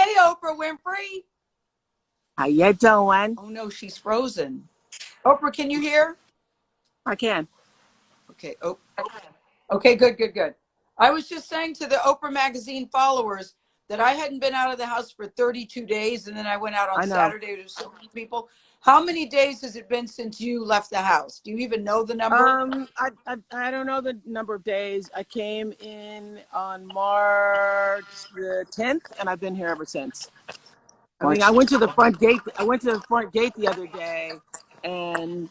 Hey, Oprah Winfrey. How you doing? Oh no, she's frozen. Oprah, can you hear? I can. Okay. Oh, okay. Good, good, good. I was just saying to the Oprah magazine followers that I hadn't been out of the house for 32 days, and then I went out on I know. Saturday to so many people. How many days has it been since you left the house? Do you even know the number? I don't know the number of days. I came in on March the 10th, and I've been here ever since. I mean, March. I went to the front gate. I went to the front gate the other day, and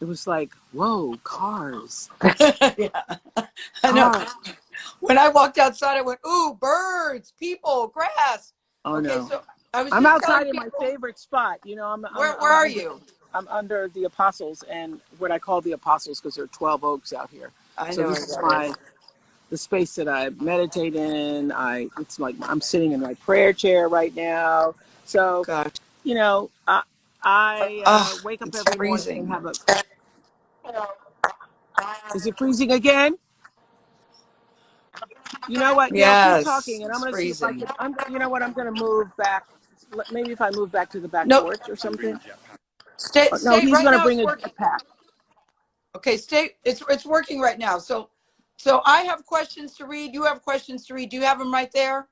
it was like, whoa, cars, Yeah, I know. cars. When I walked outside, I went, "Ooh, birds, people, grass." Oh Okay, no, so I was I'm just telling outside in my people, favorite spot. You know, where are you? I'm under the Apostles, and what I call the Apostles because there are 12 oaks out here. I So know this where is that is. the space that I meditate in. It's like I'm sitting in my prayer chair right now. So, Gosh, you know, I ah, wake up it's every morning and freezing. have a. Is it freezing again? You know what? Yeah, keep Yes, talking, and I'm it's gonna see if I can. freezing. You know what? I'm gonna move back. Maybe if I move back to the back No, porch or something. stay, Oh, no, stay. he's Right gonna now, bring it's a working. jetpack. Okay, stay. It's working right now. So I have questions to read. You have questions to read. Do you have them right there?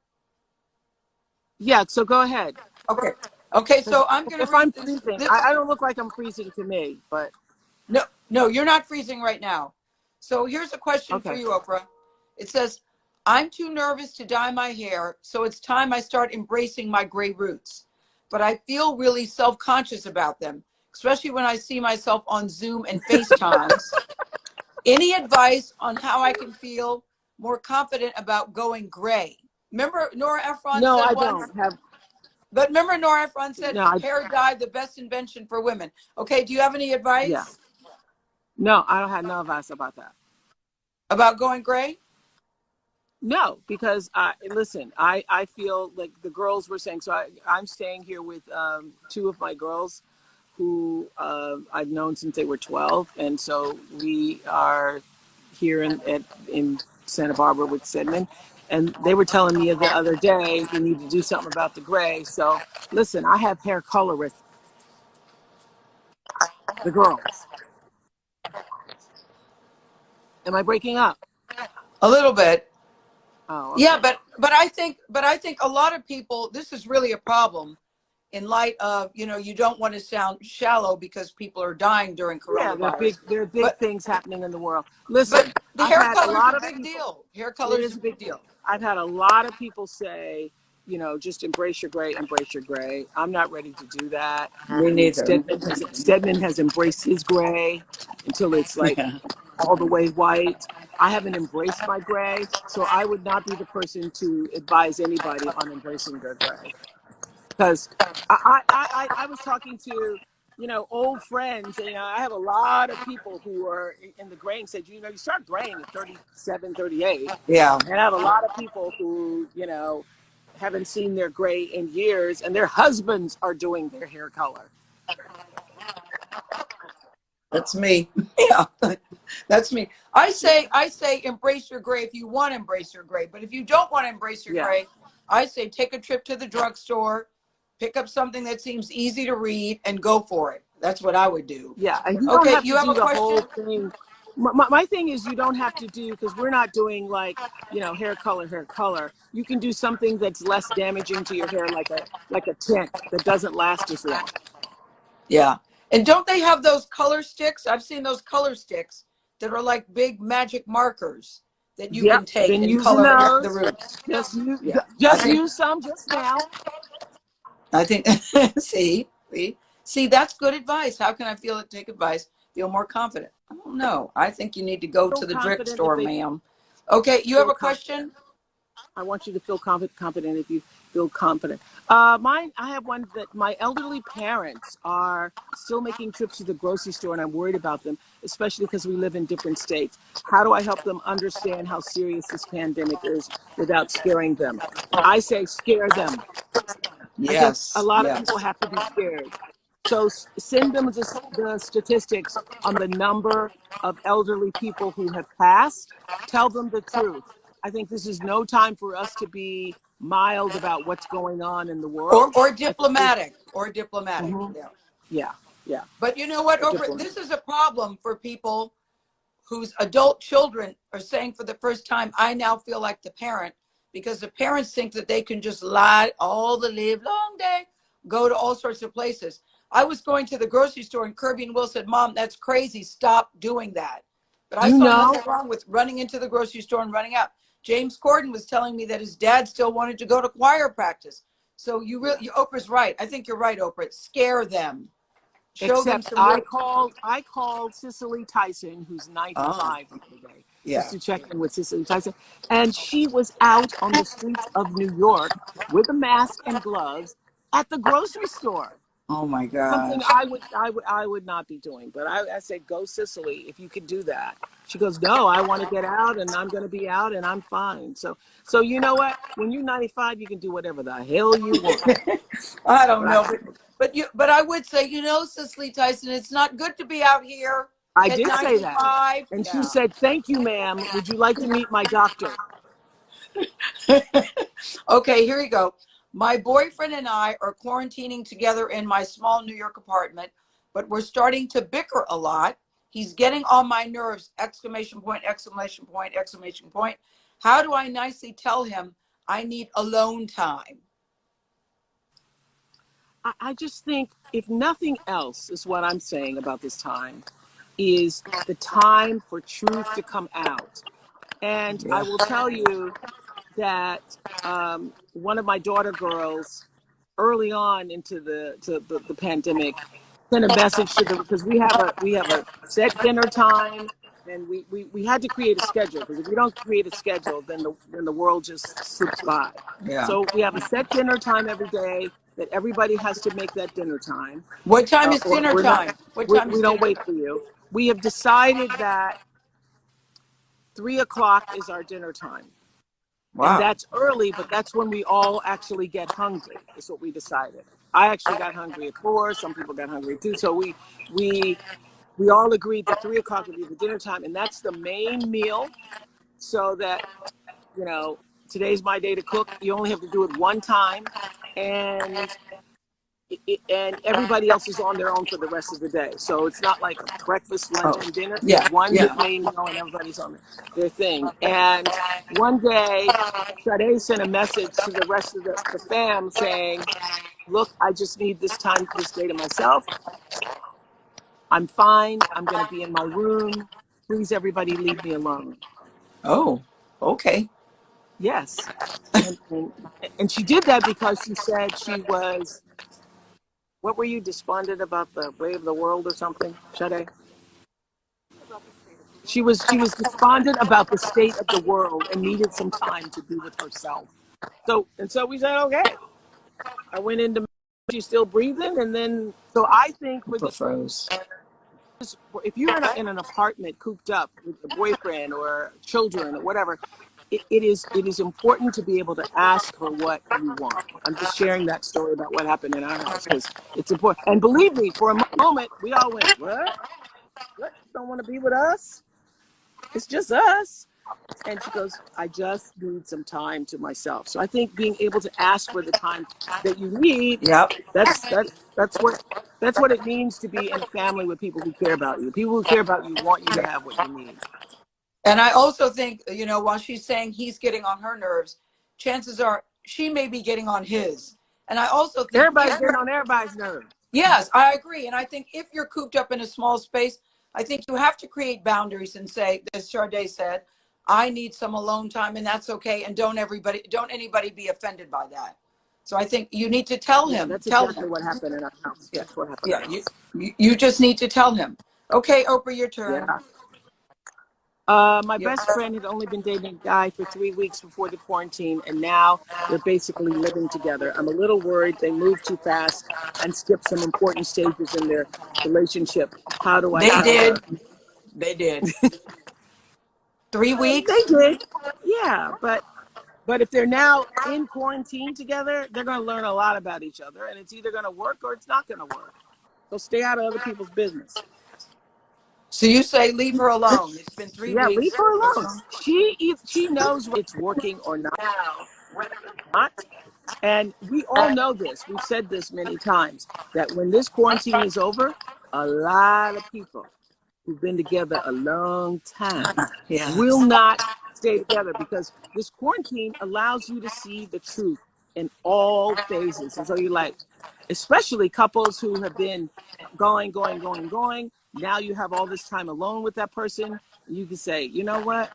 Yeah. So go ahead. Okay. Okay. Because So I'm gonna if read I'm this. freezing, This. I don't look like I'm freezing to me, but No, no, you're not freezing right now. So here's a question for okay. you, Oprah. It says, I'm too nervous to dye my hair, so it's time I start embracing my gray roots. But I feel really self conscious about them, especially when I see myself on Zoom and FaceTimes. Any advice on how I can feel more confident about going gray? Remember, Nora Ephron No, said I once, don't have. but remember, Nora Ephron said, No, I hair dye, the best invention for women. Okay, do you have any yeah. advice No, I don't have no advice about that. about going gray? No, because I listen. I feel like the girls were saying. So I'm staying here with two of my girls who I've known since they were 12, and so we are here in Santa Barbara with Stedman, and they were telling me the other day we need to do something about the gray. So listen, I have hair colorists, the girls. Am I breaking up? A little bit. Oh, Yeah, okay. but I think a lot of people, this is really a problem in light of, you don't want to sound shallow because people are dying during Yeah, coronavirus. there are big But things happening in the world. but Listen, the I've hair had a color is lot a of big people. deal. Hair It color is is a a big big deal. deal. I've had a lot of people say, just embrace your gray, embrace your gray. I'm not ready to do that. Me I mean, neither. Stedman has embraced his gray until it's like Yeah. all the way white. I haven't embraced my gray, so I would not be the person to advise anybody on embracing their gray. Because I was talking to, old friends. And, I have a lot of people who are in the graying stage. You start graying at 37, 38. Yeah. And I have a lot of people who, haven't seen their gray in years, and their husbands are doing their hair color. That's me. Yeah. That's me. I say embrace your gray if you want to embrace your gray. But if you don't want to embrace your Yeah. gray, I say take a trip to the drugstore, pick up something that seems easy to read and go for it. That's what I would do. Yeah. And you don't Okay, have you to have do a the whole question? thing. My thing is, you don't have to do, because we're not doing like, hair color, hair color. You can do something that's less damaging to your hair, like a tint that doesn't last as long. Yeah. And don't they have those color sticks? I've seen those color sticks that are like big magic markers that you Yep. can take Been and using color the those. roots. Yeah. I Just think use some just now. I think see, that's good advice. How can I take advice, feel more confident? I don't know. I think you need to go Feel to the confident if drugstore, they ma'am. Okay, you have feel a confident. question? I want you to feel confident if you feel confident. I have one that my elderly parents are still making trips to the grocery store, and I'm worried about them, especially because we live in different states. How do I help them understand how serious this pandemic is without scaring them? I say scare them. I think a Yes, lot of people yes. have to be scared. So send them the statistics on the number of elderly people who have passed. Tell them the truth. I think this is no time for us to be mild about what's going on in the world. Or I think diplomatic, or diplomatic. mhm, Yeah. yeah, yeah, But you know what, or Oprah, diplomat. this is a problem for people whose adult children are saying for the first time, I now feel like the parent, because the parents think that they can just lie all the live long day, go to all sorts of places. I was going to the grocery store and Kirby and Will said, Mom, that's crazy. Stop doing that. But I You saw know, nothing wrong with running into the grocery store and running out. James Corden was telling me that his dad still wanted to go to choir practice. So Oprah's right. I think you're right, Oprah. Scare them. Show them except some real. I called Cicely Tyson, who's Oh, 95 the other day, just yeah. to check in with Cicely Tyson, and she was out on the streets of New York with a mask and gloves at the grocery store. Oh my Something gosh. I would not be doing. But I said, go Cicely, if you could do that. She goes, no, I want to get out and I'm going to be out and I'm fine. So you know what? When you're 95, you can do whatever the hell you want. I don't But know, but I would say, Cicely Tyson, it's not good to be out here I at did say that. 95. And she Yeah. said, thank you, ma'am. Would you like to meet my doctor? Okay, here you go. My boyfriend and I are quarantining together in my small New York apartment, but we're starting to bicker a lot. He's getting on my nerves! Exclamation point, exclamation point, exclamation point. How do I nicely tell him I need alone time? I just think, if nothing else, is what I'm saying about this time, is the time for truth to come out. And I Yeah. will tell you that one of my daughter girls, early on into the pandemic, sent a message to the, because we have a set dinner time, and we had to create a schedule, because if we don't create a schedule, then the world just slips by. Yeah. So we have a set dinner time every day that everybody has to make that dinner time. What time is Or dinner we're not, time? What time is we don't dinner wait time? for you. We have decided that 3 o'clock is our dinner time. And Wow. that's early, but that's when we all actually get hungry, is what we decided. I actually got hungry at 4. Some people got hungry at 2. So we all agreed that 3 o'clock would be the dinner time, and that's the main meal. So that, today's my day to cook. You only have to do it one time, and and everybody else is on their own for the rest of the day. So it's not like a breakfast, lunch, Oh, and dinner. It's yeah, one yeah. main meal, and everybody's on their thing. And one day, Sade sent a message to the rest of the fam saying, look, I just need this day to myself. I'm fine. I'm going to be in my room. Please, everybody, leave me alone. Oh, okay. Yes. And she did that because she said she was, what were you, despondent about the way of the world or something, Sade? She was despondent about the state of the world and needed some time to be with herself. So we said, okay. I went into, she's still breathing, and then so I think for Oprah this, froze. if you're in an apartment cooped up with a boyfriend or children or whatever, it is important to be able to ask for what you want. I'm just sharing that story about what happened in our house because it's important. And believe me, for a moment, we all went, what? What? You don't want to be with us? It's just us. And she goes, I just need some time to myself. So I think being able to ask for the time that you need, Yep. that's what it means to be in a family with people who care about you. People who care about you want you to have what you need. And I also think, while she's saying he's getting on her nerves, chances are she may be getting on his. And I also think, Everybody's getting on everybody's nerves. yes, I agree. And I think if you're cooped up in a small space, I think you have to create boundaries and say, as Sade said, I need some alone time, and that's okay. And don't anybody be offended by that. So I think you need to tell Yeah, him. that's Tell exactly him. what happened in our house. Yeah. That's what happened in Yeah. our You, house. you just need to tell him. Okay, Oprah, your turn. Yeah. My Yep. best friend had only been dating a guy for 3 weeks before the quarantine, and now they're basically living together. I'm a little worried they moved too fast and skipped some important stages in their relationship. How do I They tell did. her? They did. 3 weeks? They did, yeah. But if they're now in quarantine together, they're going to learn a lot about each other, and it's either going to work or it's not going to work. So stay out of other people's business. So you say leave her alone. It's been 3 weeks. Leave her What's alone. wrong? She knows it's working or not. And we all know this. We've said this many times that when this quarantine is over, a lot of people who've been together a long time will Yes. not stay together because this quarantine allows you to see the truth in all phases. And so you're like, especially couples who have been going. Now you have all this time alone with that person. And you can say, you know what?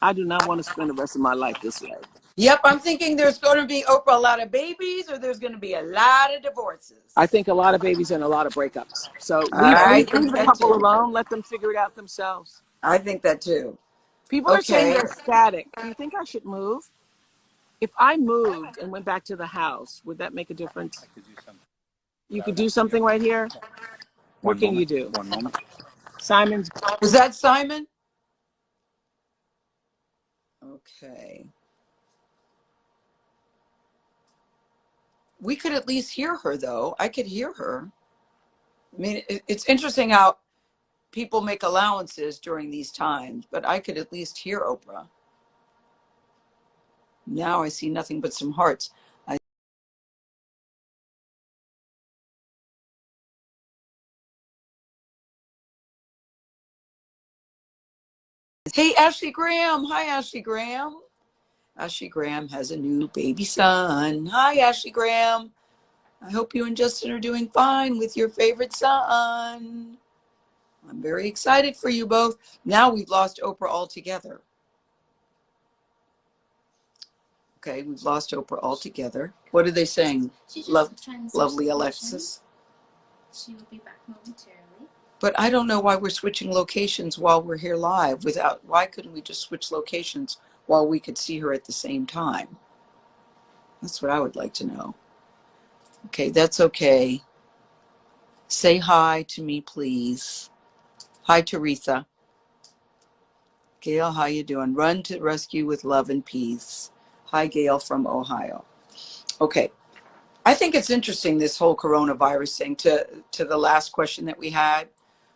I do not want to spend the rest of my life this way. Yep, I'm thinking there's going to be, Oprah, a lot of babies, or there's going to be a lot of divorces. I think a lot of babies and a lot of breakups. So I leave think the that couple too. alone. Let them figure it out themselves. I think that too. People are saying Okay. they're static. Do you think I should move? If I moved and went back to the house, would that make a difference? You could do something right here. What can you do? 1 moment. Simon's. Was that Simon? Okay. We could at least hear her, though. I could hear her. I mean, it's interesting how people make allowances during these times, but I could at least hear Oprah. Now I see nothing but some hearts. Hey, Ashley Graham. Hi, Ashley Graham. Ashley Graham has a new baby son. Hi, Ashley Graham. I hope you and Justin are doing fine with your favorite son. I'm very excited for you both. Now we've lost Oprah altogether. Okay, we've lost Oprah altogether. What are they saying? Lovely Alexis. She will be back momentarily. But I don't know why we're switching locations while we're here live. Why couldn't we just switch locations while we could see her at the same time? That's what I would like to know. Okay, that's okay. Say hi to me, please. Hi, Teresa. Gail, how you doing? Run to rescue with love and peace. Hi, Gail from Ohio. Okay. I think it's interesting, this whole coronavirus thing, to the last question that we had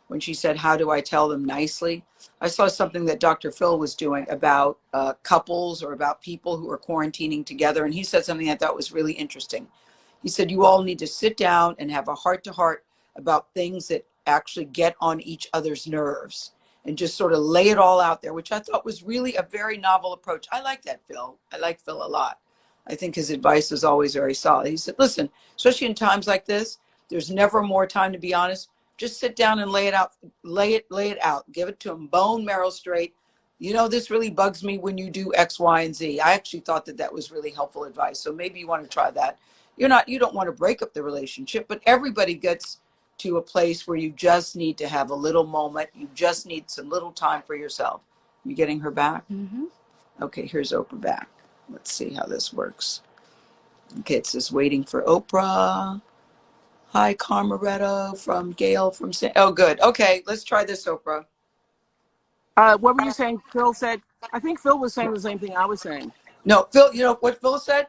when she said, how do I tell them nicely? I saw something that Dr. Phil was doing about couples or about people who are quarantining together. And he said something I thought was really interesting. He said, you all need to sit down and have a heart-to-heart about things that actually get on each other's nerves and just sort of lay it all out there, which I thought was really a very novel approach. I like that, Phil. I like Phil a lot. I think his advice is always very solid. He said, listen, especially in times like this, there's never more time to be honest. Just sit down and lay it out, lay it out, give it to him bone marrow straight. You know, this really bugs me when you do X, Y, and Z. I actually thought that that was really helpful advice. So maybe you want to try that. You don't want to break up the relationship, but everybody gets to a place where you just need to have a little moment. You just need some little time for yourself. You getting her back? Mm-hmm. Okay, here's Oprah back. Let's see how this works. Okay, it says waiting for Oprah. Hi, Carmaretto from Gail from oh, good. Okay, let's try this, Oprah. What were you saying? Phil said. I think Phil was saying the same thing I was saying. No, Phil, you know what Phil said?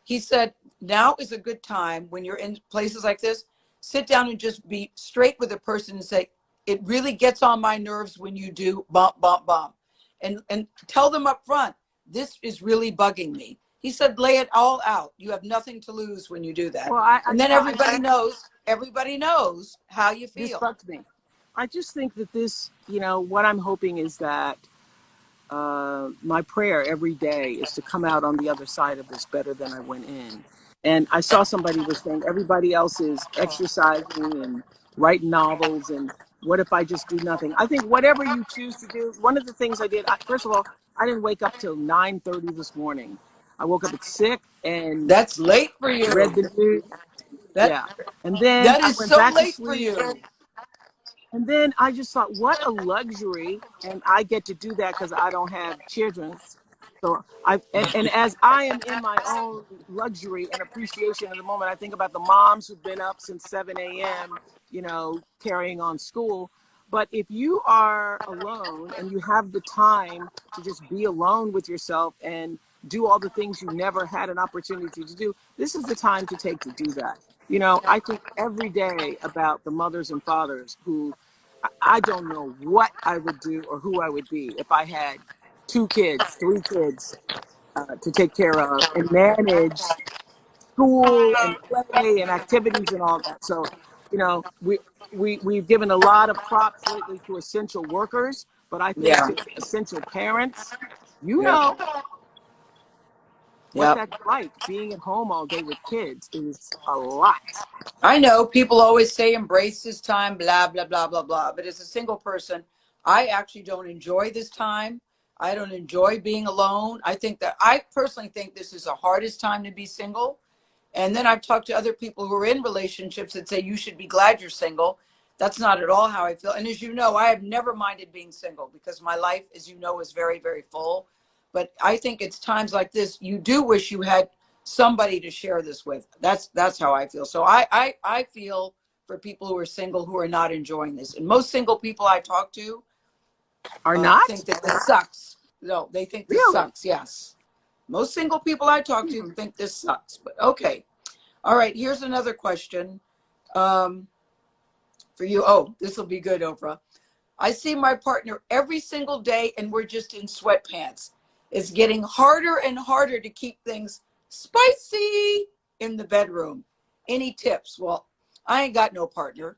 He said, now is a good time when you're in places like this, sit down and just be straight with a person and say, it really gets on my nerves when you do bump, bump, bump. And tell them up front, this is really bugging me. He said, lay it all out. You have nothing to lose when you do that. Well, And then everybody knows how you this feel. bugs me. I just think that this, what I'm hoping is that my prayer every day is to come out on the other side of this better than I went in. And I saw somebody was saying everybody else is exercising and writing novels, and what if I just do nothing? I think whatever you choose to do. One of the things I did, first of all, I didn't wake up till 9:30 this morning. I woke up at 6 and That's late for you. read the news. That Yeah, and then that I is went so back to late for sleep. you. And then I just thought, what a luxury, and I get to do that because I don't have children. So and as I am in my own luxury and appreciation at the moment, I think about the moms who've been up since 7 a.m., carrying on school. But if you are alone and you have the time to just be alone with yourself and do all the things you never had an opportunity to do, this is the time to take to do that. I think every day about the mothers and fathers who I don't know what I would do or who I would be if I had 2 kids, 3 kids to take care of and manage school and play and activities and all that. So, you know, we've given a lot of props lately to essential workers, but I think Yeah. to essential parents, you Yep. know what Yep. that's like. Being at home all day with kids is a lot. I know people always say embrace this time, blah, blah, blah, blah, blah. But as a single person, I actually don't enjoy this time. I don't enjoy being alone. I personally think this is the hardest time to be single. And then I've talked to other people who are in relationships that say you should be glad you're single. That's not at all how I feel. And as you know, I have never minded being single because my life, as you know, is very, very full. But I think it's times like this, you do wish you had somebody to share this with. That's how I feel. So I feel for people who are single who are not enjoying this. And most single people I talk to Are not? think that this sucks. No, they think this Really? sucks. Yes. Most single people I talk to think this sucks. But okay. All right. Here's another question for you. Oh, this will be good, Oprah. I see my partner every single day and we're just in sweatpants. It's getting harder and harder to keep things spicy in the bedroom. Any tips? Well, I ain't got no partner,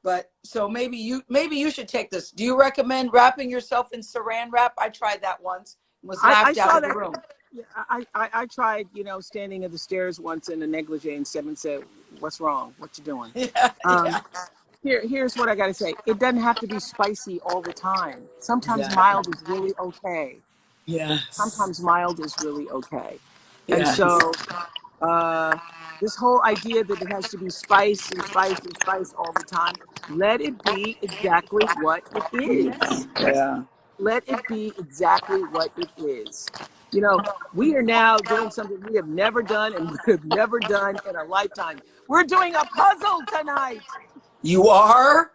but so maybe you should take this. Do you recommend wrapping yourself in saran wrap? I tried that once and was I laughed out saw of the that. room. Yeah, I tried, you know, standing at the stairs once in a negligee and Seven said, "What's wrong? What you doing?" Yeah, Um, yeah. here's what I got to say. It doesn't have to be spicy all the time. Sometimes Exactly. mild is really okay. Yes. Sometimes mild is really okay. And Yes. so uh, this whole idea that it has to be spice and spice and spice all the time, let it be exactly what it is. Yeah. Let it be exactly what it is. You know, we are now doing something we have never done and have never done in our lifetime. We're doing a puzzle tonight. You are?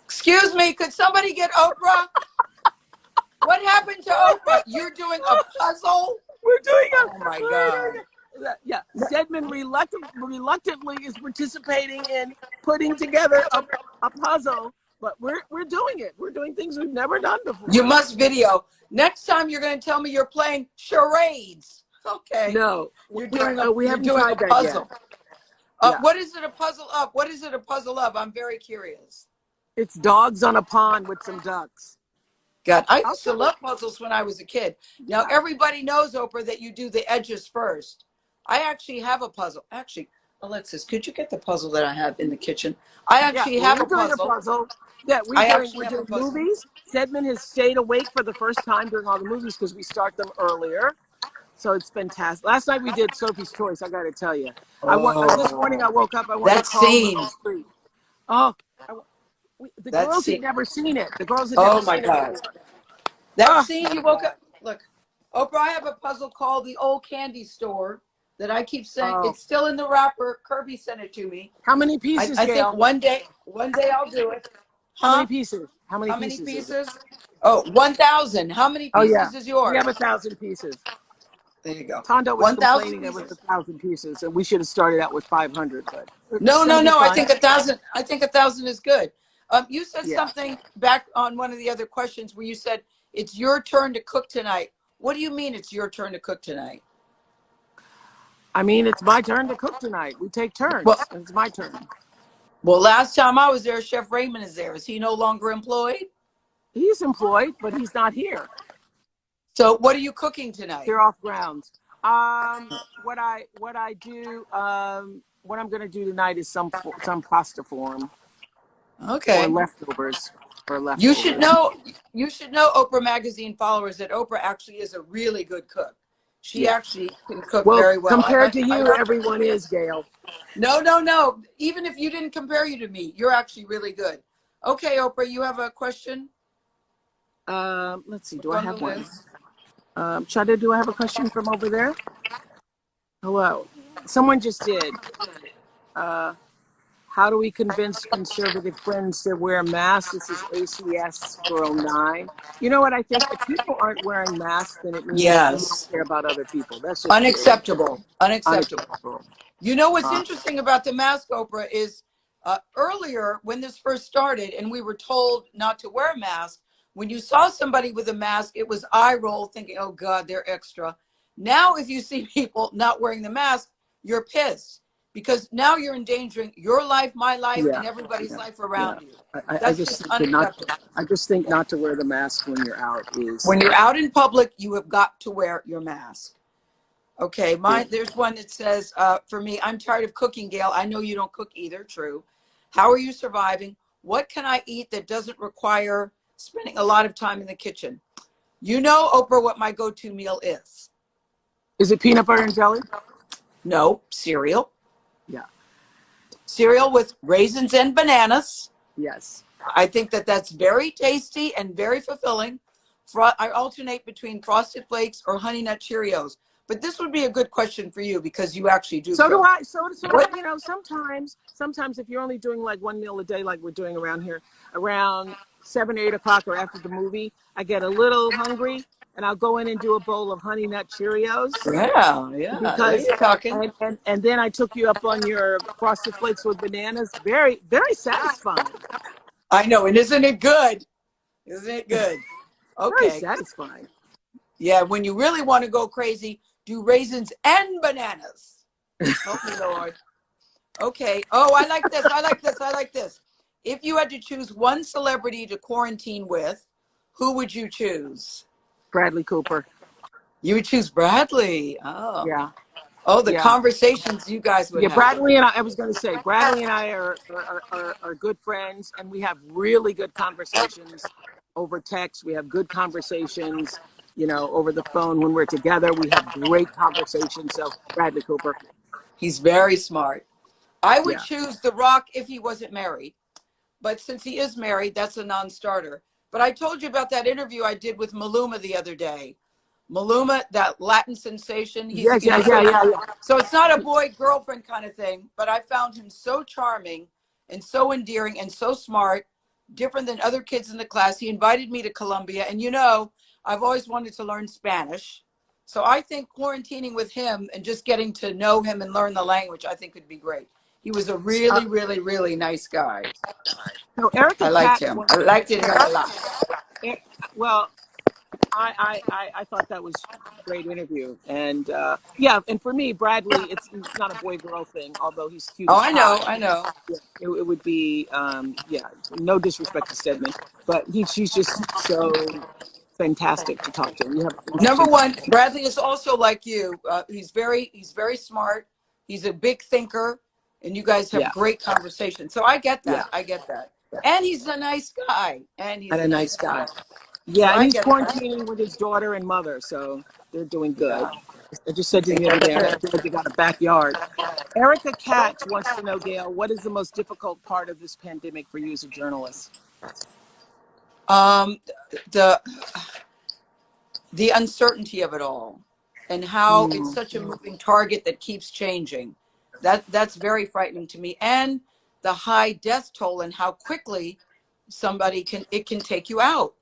Excuse me, could somebody get Oprah? What happened to Oprah? You're doing a puzzle? We're doing Oh my God. yeah. Stedman reluctantly is participating in putting together a puzzle, but we're doing it. We're doing things we've never done You before. must video. Next time you're going to tell me you're playing charades. Okay. No, we You're haven't doing a tried that yet. puzzle. Yeah, What is it a puzzle of? What is it a puzzle of? I'm very curious. it's dogs on a pond with some ducks. God, I I'll used to show you. love puzzles when I was a kid. Now Yeah, everybody knows, Oprah, that you do the edges first. I actually have a puzzle. Actually, Alexis, could you get the puzzle that I have in the kitchen? I yeah. actually Well, have we're a doing a puzzle. puzzle. Yeah, I we're actually have a doing puzzle. movies. Stedman has stayed awake for the first time during all the movies because we start them earlier. So it's fantastic. Last night we did Sophie's Choice. I got to tell you, this morning I Oh, woke up. I wanted to that crawl into scene. the street. Oh, the That girls had scene. never seen it. The girls had never Oh my seen it God. before. That Oh, scene you woke up. Look, Oprah, I have a puzzle called The Old Candy Store that I keep saying oh. it's still in the wrapper. Kirby sent it to me. How many pieces, I think Gail? one day I'll do it. How many Huh? pieces? How many How many pieces is it? pieces? Oh, 1,000. How many Oh yeah, pieces is we have yours? 1,000 pieces. There you go. Tondo was 1,000 complaining it was pieces. 1,000 pieces, and we should have started out with 500, but it's No, going no, to be no. I fine. think 1,000. I think 1,000 is good. You said Yeah. something back on one of the other questions where you said it's your turn to cook tonight. What do you mean it's your turn to cook tonight? I mean, it's my turn to cook tonight. We take Well, turns, and it's my turn. well, last time I was there, Chef Raymond is there. Is he no longer employed? He's employed, but he's not here. So what are you cooking tonight? They're off grounds. What I do, what I'm going to do tonight is some pasta form or Okay. leftovers or You should leftovers. know, Oprah Magazine followers that Oprah actually is a really good cook. She Yeah. actually can cook Well, very well. compared to you, everyone is, Gail. No, no, no. Even if you didn't compare you to me, you're actually really good. Okay, Oprah, you have a question? Let's see. What's Do I on the have one? list? Chada, do I have a question from over there? Hello. Someone just did. How do we convince conservative friends to wear masks? This is ACS Girl 9. You know what I think? If people aren't wearing masks, then it means you don't Yes. care about other people. That's just period. Unacceptable. Unacceptable. Unacceptable. You know what's Uh, interesting about the mask, Oprah, is Earlier, when this first started and we were told not to wear a mask, when you saw somebody with a mask, it was eye roll thinking, oh God, they're extra. Now, if you see people not wearing the mask, you're pissed because now you're endangering your life, my life, Yeah, and everybody's yeah, life yeah. around you. I That's just just think that not. unacceptable. I just think not to wear the mask when you're out is. When you're out in public, you have got to wear your mask. Okay, Yeah. there's one that says, for me, I'm tired of cooking, Gail. I know you don't cook either, true. How are you surviving? What can I eat that doesn't require spending a lot of time in the kitchen? You know, Oprah, what my go-to meal is. Is it peanut butter and jelly? No, cereal. Yeah. Cereal with raisins and bananas. Yes. I think that that's very tasty and very fulfilling. I alternate between Frosted Flakes or Honey Nut Cheerios. But this would be a good question for you because you actually do So do cook. I. So you know, sometimes if you're only doing like one meal a day, like we're doing around here, around 7, 8 o'clock or after the movie, I get a little hungry and I'll go in and do a bowl of Honey Nut Cheerios Yeah, there because, you're talking. and then I took you up on your Frosted Flakes with bananas. Very, very satisfying. I know, and isn't it good? Isn't it good? Very Okay. satisfying. Yeah, when you really want to go crazy, do raisins and bananas. Help me, Lord. Okay. Oh, I like this. I like this. I like this. If you had to choose one celebrity to quarantine with, who would you choose? Bradley Cooper. You would choose Bradley. Oh. Yeah. Oh, the Yeah. conversations you guys would Yeah, have. Bradley and I was going to say, Bradley and I are good friends, and we have really good conversations over text. We have good conversations, you know, over the phone when we're together. We have great conversations. So, Bradley Cooper. He's very smart. I would Yeah. choose The Rock if he wasn't married. But since he is married, that's a non-starter. But I told you about that interview I did with Maluma the other day. Maluma, that Latin sensation. Yes, yeah. So it's not a boy girlfriend kind of thing, but I found him so charming and so endearing and so smart, different than other kids in the class. He invited me to Colombia, and you know, I've always wanted to learn Spanish. So I think quarantining with him and just getting to know him and learn the language, I think would be great. He was a really, really, really nice guy. So, Erica I liked Katz him. wants I to know. liked it him a lot. Well, I thought that was a great interview, and yeah, and for me, Bradley, it's not a boy girl thing, although he's cute Oh, as I pie. know, I know. Yeah, it would be yeah, no disrespect to Stedman, but she's just so fantastic to talk to. We have Number interesting one, conversations. Bradley is also like you. He's very smart. He's a big thinker, and you guys have Yeah, great conversations. So I get yeah, that. I get that. And he's a nice guy. and a nice Guy. guy. So Yeah, and I he's get that. quarantining with his daughter and mother, so they're doing good. Yeah. I just said to him the other day, I feel like they got a backyard. Erica Katz wants to know, Gail, what is the most difficult part of this pandemic for you as a journalist? Um, the the uncertainty of it all, and how it's such a moving target that keeps changing. That's very frightening to me. And the high death toll and how quickly it can take you out.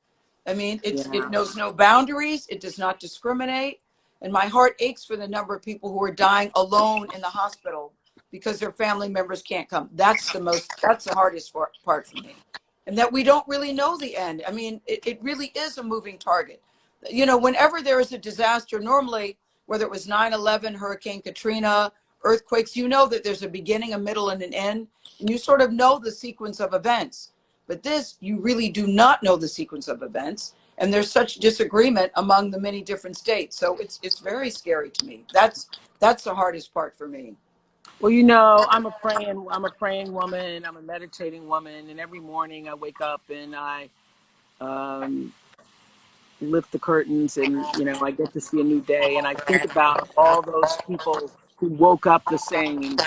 I mean, it Yeah, knows no boundaries. It does not discriminate. And my heart aches for the number of people who are dying alone in the hospital because their family members can't come. That's the hardest part for me. And that we don't really know the end. I mean, it really is a moving target. You know, whenever there is a disaster, normally, whether it was 9/11, Hurricane Katrina, earthquakes, you know that there's a beginning, a middle, and an end. And you sort of know the sequence of events. But this, you really do not know the sequence of events. And there's such disagreement among the many different states. So it's very scary to me. That's the hardest part for me. well, you know, I'm a praying woman. I'm a meditating woman, and every morning I wake up and I um, lift the curtains, and you know, I get to see a new day, and I think about all those people who woke up the same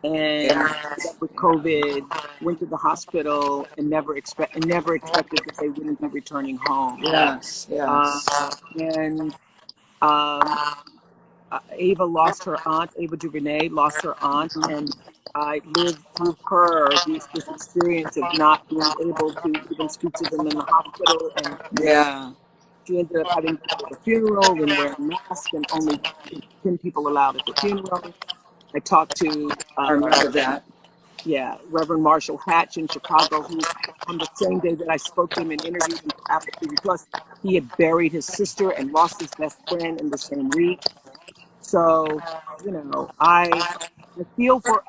and ended up with COVID, went to the hospital, and never expected that they wouldn't be returning home. Yes, Uh, yes. and Ava lost her aunt. Ava DuVernay lost her aunt, and I lived through her this experience of not being able to even speak to them in the hospital, and Yeah, she ended up having to go to the funeral and wearing masks, and only 10 people allowed at the funeral. I talked to I remember that. Yeah, Reverend Marshall Hatch in Chicago, who on the same day that I spoke to him and interviewed him for Apple TV Plus, he had buried his sister and lost his best friend in the same week. So, you know, I feel for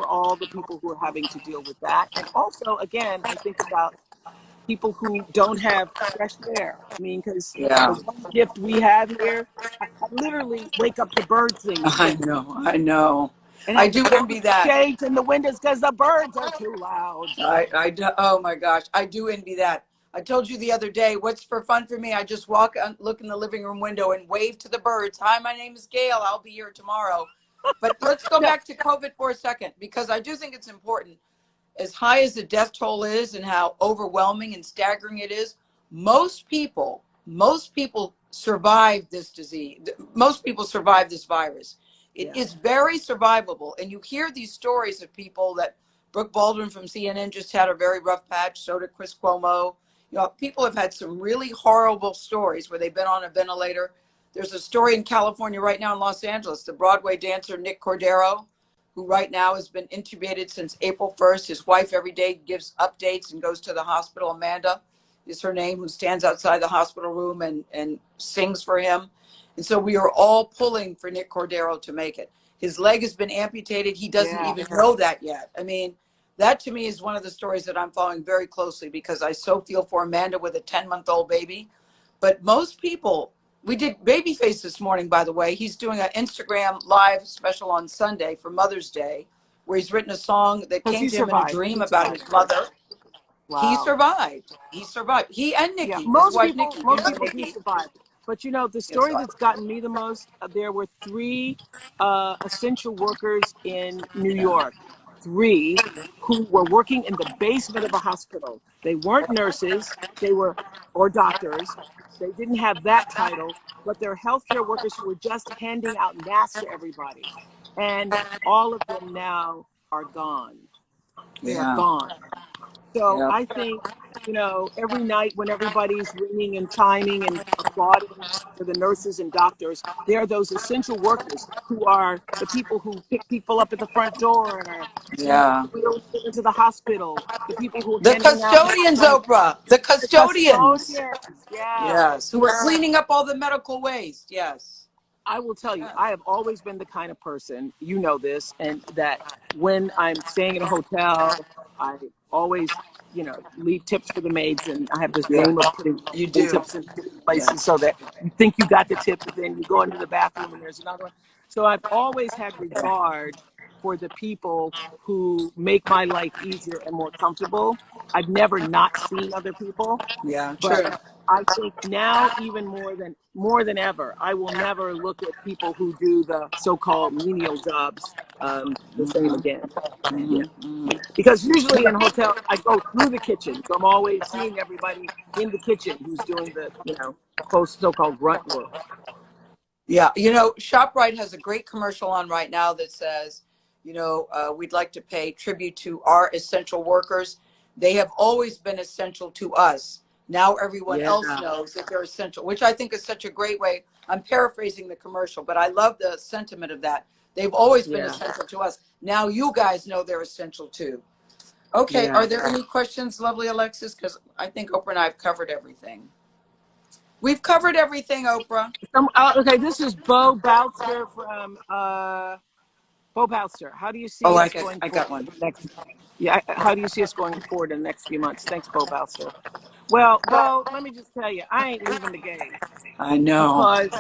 all the people who are having to deal with that. And also, again, I think about people who don't have fresh air. I mean, because the Yeah. one gift we have here, I literally wake up to birds singing I every know. I know. and I have to do close envy the that. shades and the windows because the birds are too loud. I do, oh my gosh, I do envy that. I told you the other day, what's for fun for me? I just walk and look in the living room window and wave to the birds. Hi, my name is Gail. I'll be here tomorrow. But let's go No, back to COVID for a second, because I do think it's important. As high as the death toll is and how overwhelming and staggering it is, most people survive this disease. Most people survive this virus. It yeah, is very survivable. And you hear these stories of people that Brooke Baldwin from CNN just had a very rough patch. So did Chris Cuomo. You know, people have had some really horrible stories where they've been on a ventilator. There's a story in California right now in Los Angeles, the Broadway dancer Nick Cordero, who right now has been intubated since April 1st. His wife every day gives updates and goes to the hospital. Amanda is her name, who stands outside the hospital room and sings for him. And so we are all pulling for Nick Cordero to make it. His leg has been amputated. He doesn't yeah. even know that yet. I mean, that to me is one of the stories that I'm following very closely, because I so feel for Amanda with a 10-month-old baby. But most people, we did Babyface this morning, by the way. He's doing an Instagram live special on Sunday for Mother's Day, where he's written a song that Because came he to him in a survived. dream He about survived. his mother. He Wow. survived. He survived. He and Yeah, Nikki, his wife people Nikki. You most know people do Nikki? survive. But you know, the Yes, story that's gotten me the most, there were three essential workers in New York, three who were working in the basement of a hospital. They weren't nurses, they were or doctors. They didn't have that title, but they're healthcare workers who were just handing out masks to everybody. And all of them now are gone. They are Yeah. gone. So Yeah. I think, you know, every night when everybody's ringing and chiming and applauding for the nurses and doctors, there are those essential workers who are the people who pick people up at the front door and are, you know, Yeah. wheeling them into the hospital, the people who are The handing out custodians, masks, Oprah. The the custodians. custodians. Yeah. Yes. Who are cleaning up all the medical waste. Yes. I will tell you, Yes. I have always been the kind of person, you know this, and that when I'm staying in a hotel, I always, you know, leave tips for the maids. And I have this Yeah. game of putting You do. tips in different Yeah. places so that you think you got the tip, but then you go into the bathroom and there's another one. So I've always had regard for the people who make my life easier and more comfortable. I've never not seen other people, Yeah. but True. I think now even more than ever, I will never look at people who do the so-called menial jobs the same Mm-hmm. again. Yeah, Mm-hmm. because usually in a hotel I go through the kitchen, so I'm always seeing everybody in the kitchen who's doing the so-called grunt work. Yeah, you know, ShopRite has a great commercial on right now that says, we'd like to pay tribute to our essential workers. They have always been essential to us. Now everyone Yeah, else knows that they're essential, which I think is such a great way. I'm paraphrasing the commercial, but I love the sentiment of that. They've always been yeah, essential to us. Now you guys know they're essential too. Okay, yeah. are there any questions, lovely Alexis? Because I think Oprah and I have covered everything. We've covered everything, Oprah. Okay, this is Bo Boutster from Bo Boutster. How do you Oh, see us going I forward got one. in the next? Yeah, how do you see us going forward in the next few months? Thanks, Bo Boutster. Well, Bo, let me just tell you, I ain't leaving the game I know. because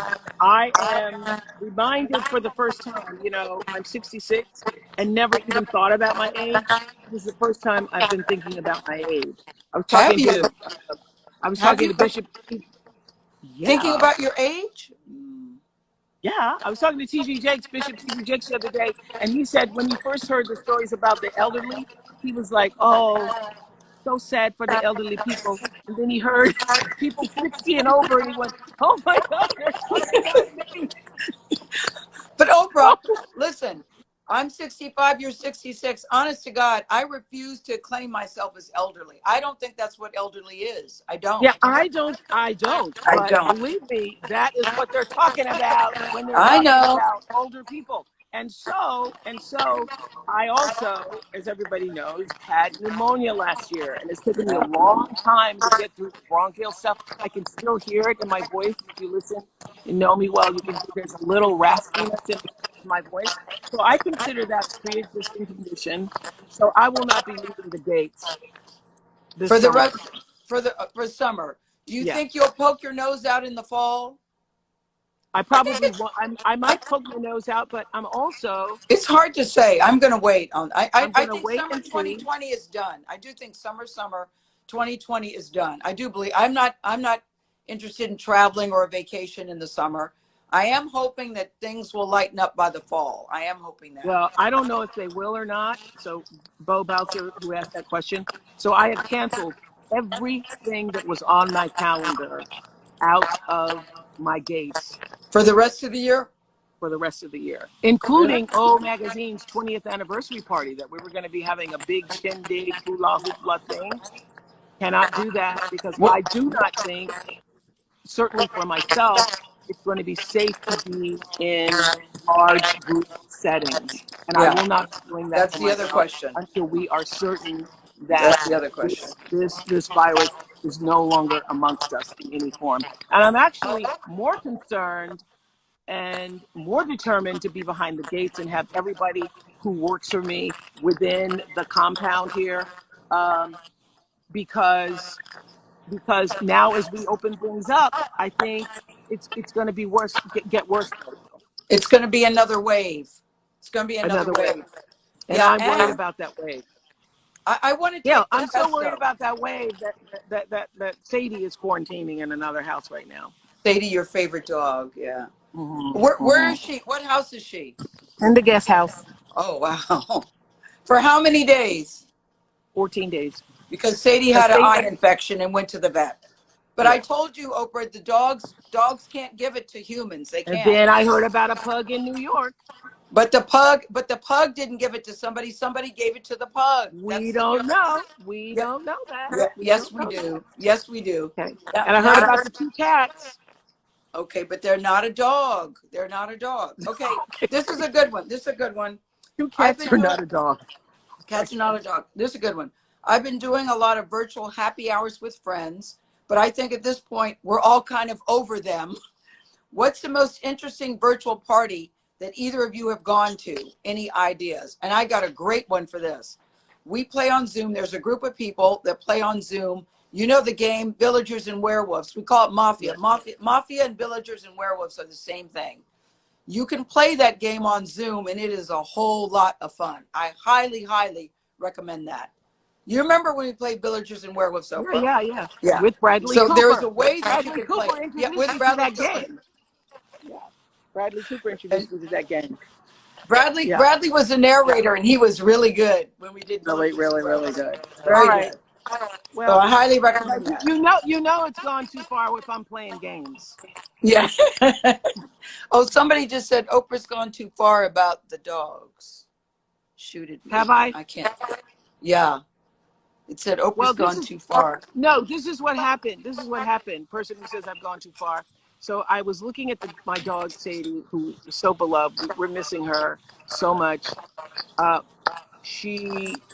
I am reminded for the first time, you know, I'm 66 and never even thought about my age. This is the first time I've been thinking about my age. I was Have talking you? to, I was Have talking you? to Bishop. Thinking Yeah, about your age? yeah. I was talking to TG Jakes, Bishop TG Jakes the other day, and he said when he first heard the stories about the elderly, he was like, oh, so sad for the elderly people. And then he heard people 60 and over, and he went, oh my God, they're talking about me. But Oprah, listen, I'm 65, you're 66. Honest to God, I refuse to claim myself as elderly. I don't think that's what elderly is. I don't. Yeah, I don't. I But don't. believe me, that is what they're talking about when they're I talking know. about older people. And so I also, as everybody knows, had pneumonia last year, and it's taken me a long time to get through the bronchial stuff. I can still hear it in my voice. If you listen and know me well, you can hear there's a little raspiness in my voice. So I consider that a pre-existing condition. So I will not be leaving the gates this For the summer. rest, for summer, do you Yeah. think you'll poke your nose out in the fall? I I think probably won't. I might poke my nose out, but it's hard to say. I'm going to wait on. I'm I going to think wait summer and see. 2020 is done. I do think summer 2020 is done. I do believe. I'm not interested in traveling or a vacation in the summer. I am hoping that things will lighten up by the fall. I am hoping that. Well, I don't know if they will or not. So, Bo Bouncer, who asked that question. So, I have canceled everything that was on my calendar out of my gates For the rest of the year? for the rest of the year, Really? including O Magazine's 20th anniversary party that we were going to be having a big shindig, hula hoopla thing. Cannot do that because What? I do not think, certainly for myself, it's going to be safe to be in large group settings. And I Yeah. will not be doing that That's for the other myself question. until we are certain that That's the other question. this virus is no longer amongst us in any form. And I'm actually more concerned and more determined to be behind the gates and have everybody who works for me within the compound here, because now as we open things up, I think it's going to be worse, get worse for a little. It's going to be another wave. It's going to be another Another way. wave. And Yeah. I'm worried And about that wave. I want to Yeah, take the I'm so test worried though. about that wave that Sadie is quarantining in another house right now. Sadie, your favorite dog. Yeah. Where Mm-hmm. is she? What house is she? In the guest house. Oh, wow. For how many days? 14 days. Because Sadie Because had an eye Sadie, infection and went to the vet. But I yeah. told you, Oprah, the dogs can't give it to humans. They And can't. then I heard about a pug in New York. But the pug didn't give it to somebody. Somebody gave it to the pug. We That's the don't difference. know. We Yeah, don't know that. yeah, We yes, don't we know that. do. Yes, we do. Okay. Now, And I heard now, about the 2 cats. okay, but they're not a dog. They're not a dog. Okay, Okay. this is a good one. This is a good one. 2 I've cats been are doing not a dog. Cats are not a dog. This is a good one. I've been doing a lot of virtual happy hours with friends, but I think at this point we're all kind of over them. What's the most interesting virtual party that either of you have gone to? Any ideas? And I got a great one for this. We play on Zoom. There's a group of people that play on Zoom. You know the game, Villagers and Werewolves. We call it Mafia. Yeah. Mafia and Villagers and Werewolves are the same thing. You can play that game on Zoom, and it is a whole lot of fun. I highly, highly recommend that. You remember when we played Villagers and Werewolves, Yeah, Oprah? yeah, yeah. Yeah. With Bradley So there is Cooper. a way that you Bradley can play Cooper it. Yeah, introduced with me to Bradley that Cooper. game. Yeah. Bradley Cooper And introduced me to that game. Bradley Yeah. Bradley was the narrator, and he was really good when we did Really, Villagers and really, really Werewolves. good. All Very right. good. So Well, I highly now recommend that. you know it's gone too far if I'm playing games. Yeah. Oh, somebody just said Oprah's gone too far about the dogs. Shoot at me. Have I? I can't. Yeah. It said Oprah's Well, gone too far. no, this is what happened. This is what happened. Person who says I've gone too far. So I was looking at my dog Sadie, who is so beloved. We're missing her so much. Uh, she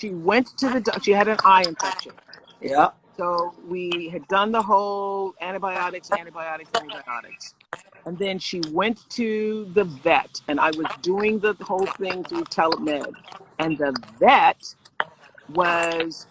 went to she had an eye infection. Yeah. So we had done the whole antibiotics. And then she went to the vet, and I was doing the whole thing through telemed. And the vet was,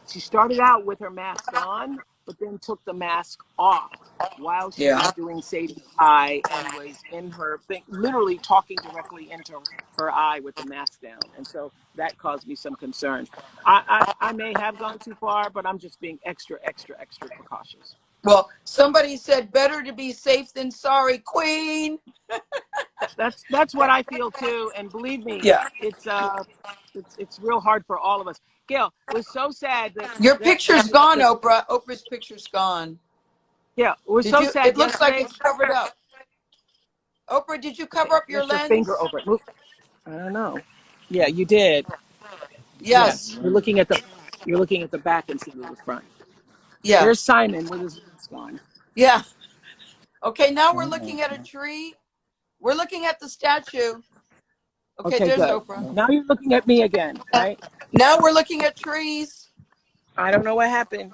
she started out with her mask on, but then took the mask off while she was Yeah. doing Sadie's eye and was in her thing, literally talking directly into her eye with the mask down. And so that caused me some concern. I may have gone too far, but I'm just being extra, extra, extra precautious. Well, somebody said better to be safe than sorry, Queen. That's what I feel too. And believe me, Yeah. it's real hard for all of us. Gail, it was so sad Your that picture's gone, Oprah. Oprah's picture's gone. yeah, it was Did so you? sad It looks like yesterday. it's covered up. Oprah, did you cover Okay, up your lift your finger lens? over it. Move. I don't know. Yeah, you did. Yeah, Yes. you're looking at the back instead of the front. Yeah. There's Simon with his mask on. Yeah. Okay, now we're looking at a tree. We're looking at the statue. Okay, there's good. Oprah. Now you're looking at me again, right? Now we're looking at trees. I don't know what happened.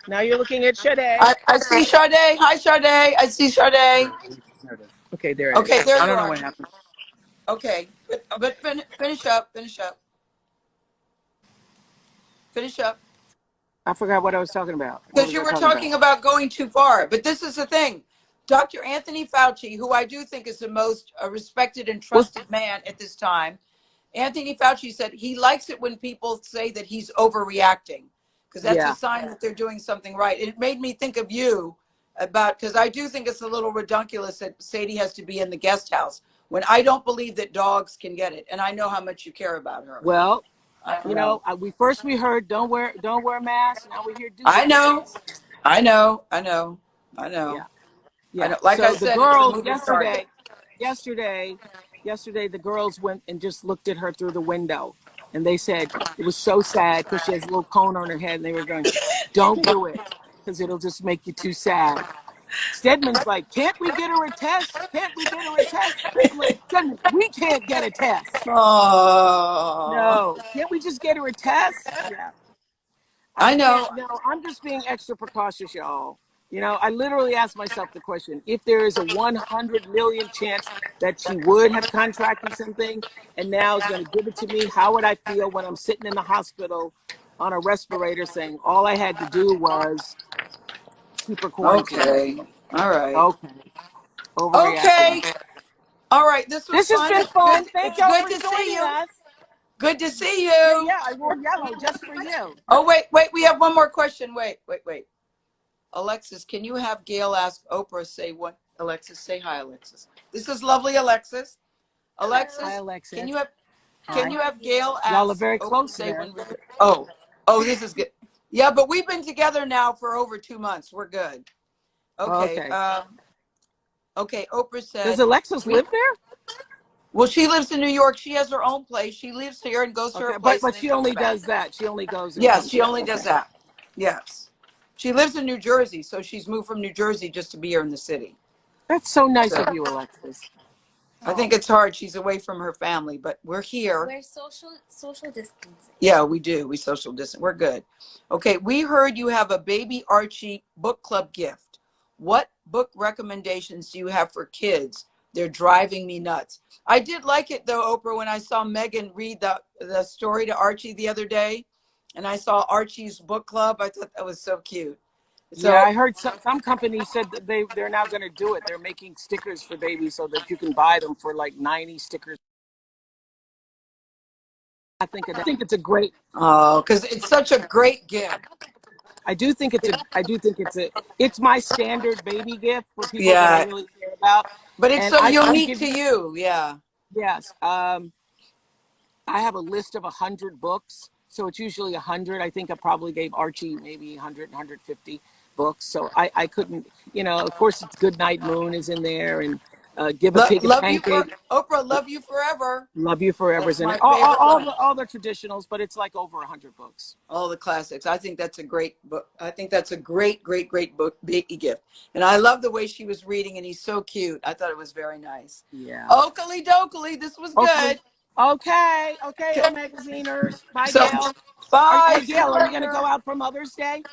Now you're looking at Sade. I see Sade. Hi, Sade. I see Sade. Okay, there it is. Okay, there I you don't know are. what happened. Okay, but finish up. Finish up. Finish up. I forgot what I was talking about. What Because was you I were talking talking about going too far. But this is the thing. Dr. Anthony Fauci, who I do think is the most respected and Well, trusted man at this time, Anthony Fauci said he likes it when people say that he's overreacting because that's a yeah. sign that they're doing something right. It made me think of you about, because I do think it's a little ridiculous that Sadie has to be in the guest house when I don't believe that dogs can get it. And I know how much you care about her. Well, I you know. know, we heard don't wear a mask. Now we hear do I wear a know. mask. I know. I know. I know. Yeah. I Yeah. know. Like I So the said, it's a girls moving target. yesterday, the girls went and just looked at her through the window, and they said it was so sad because she has a little cone on her head, and they were going, "Don't do it, because it'll just make you too sad." Stedman's like, "Can't we get her a test? Can't we get her a test?" I'm like, "Stedman, we can't get a test. Oh, No, can't we just get her a test?" Yeah. I I can't. know. No, I'm just being extra precautious, y'all. You know, I literally asked myself the question: if there is a 100 million chance that she would have contracted something, and now is going to give it to me, how would I feel when I'm sitting in the hospital on a respirator, saying all I had to do was keep her quarantined? Okay. All right. Okay, overreacting. Okay. All right. This was This has fun. been It's good. fun. Thank It's y'all good for to see joining you. us. Good to see Yeah, you. yeah. I wore yellow just for you. Oh, wait. We have one more question. Wait. Alexis, can you have Gail ask Oprah say what? Alexis, say hi, Alexis. This is lovely, Alexis. Alexis, Hi, can Alexis. you have Hi. Gail Y'all are ask very Oprah close say there. when we? Oh, this is good. Yeah, but we've been together now for over 2 months. We're good. Okay. Okay. Okay. Oprah Does said Alexis we. live there? Well, she lives in New York. She has her own place. She lives here and goes to her Okay, place and but then she comes only back. does that. She only goes and Yes, comes she back. only does Okay. that. Yes. She lives in New Jersey, so she's moved from New Jersey just to be here in the city. That's so nice So of you, Alexis. I think it's hard. She's away from her family, but we're here. We're social distancing. Yeah, we do. We social distance. We're good. Okay, we heard you have a baby Archie book club gift. What book recommendations do you have for kids? They're driving me nuts. I did like it though, Oprah, when I saw Megan read the story to Archie the other day, and I saw Archie's book club. I thought that was so cute. Yeah, So I heard some companies said that they're now going to do it. They're making stickers for babies so that you can buy them for like 90 stickers. I think it's a great. oh, because it's such a great gift. I do think it's my standard baby gift for people that I Yeah, really care about. but it's And so I'm unique to giving, you. Yeah. yes. I have a list of 100 books, so it's usually 100. I think I probably gave Archie maybe 100, 150 books. So I couldn't, you know, of course it's Goodnight Moon is in there, and Give a Pig a Love you for Pancake, Oprah. Love you forever. Love You Forever's That's in my it. favorite one. All the traditionals, but it's like over 100 books. All the classics. I think that's a great book. I think that's a great book, big gift. And I love the way she was reading, and he's so cute. I thought it was very nice. Yeah. Oakley dokley, this was Hopefully. good. Okay. Okay, Okay. oh magaziners. Bye, So, Gail. bye. Hey, See you Gail, are you going to later. go out for Mother's Day?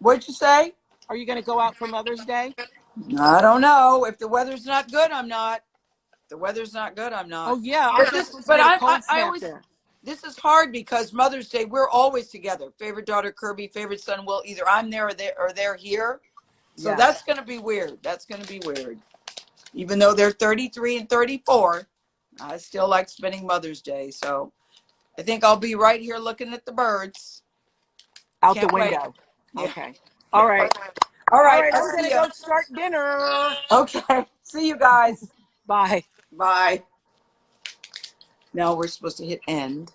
What'd you say? Are you going to go out for Mother's Day? I don't know. If the weather's not good, I'm not. If the weather's not good, I'm not. Oh, yeah. But Aren't you this, supposed to but get a I cold snap always. there? This is hard because Mother's Day, we're always together. Favorite daughter Kirby, favorite son Will. Either I'm there or they're here. So Yes. that's going to be weird. That's going to be weird. Even though they're 33 and 34, I still like spending Mother's Day. So I think I'll be right here looking at the birds. Out the Can't wait. window. Yeah. Okay. All right. All All right. right. I'll I'm going see to you. go start dinner. Okay. See you guys. Bye. Bye. Now we're supposed to hit end.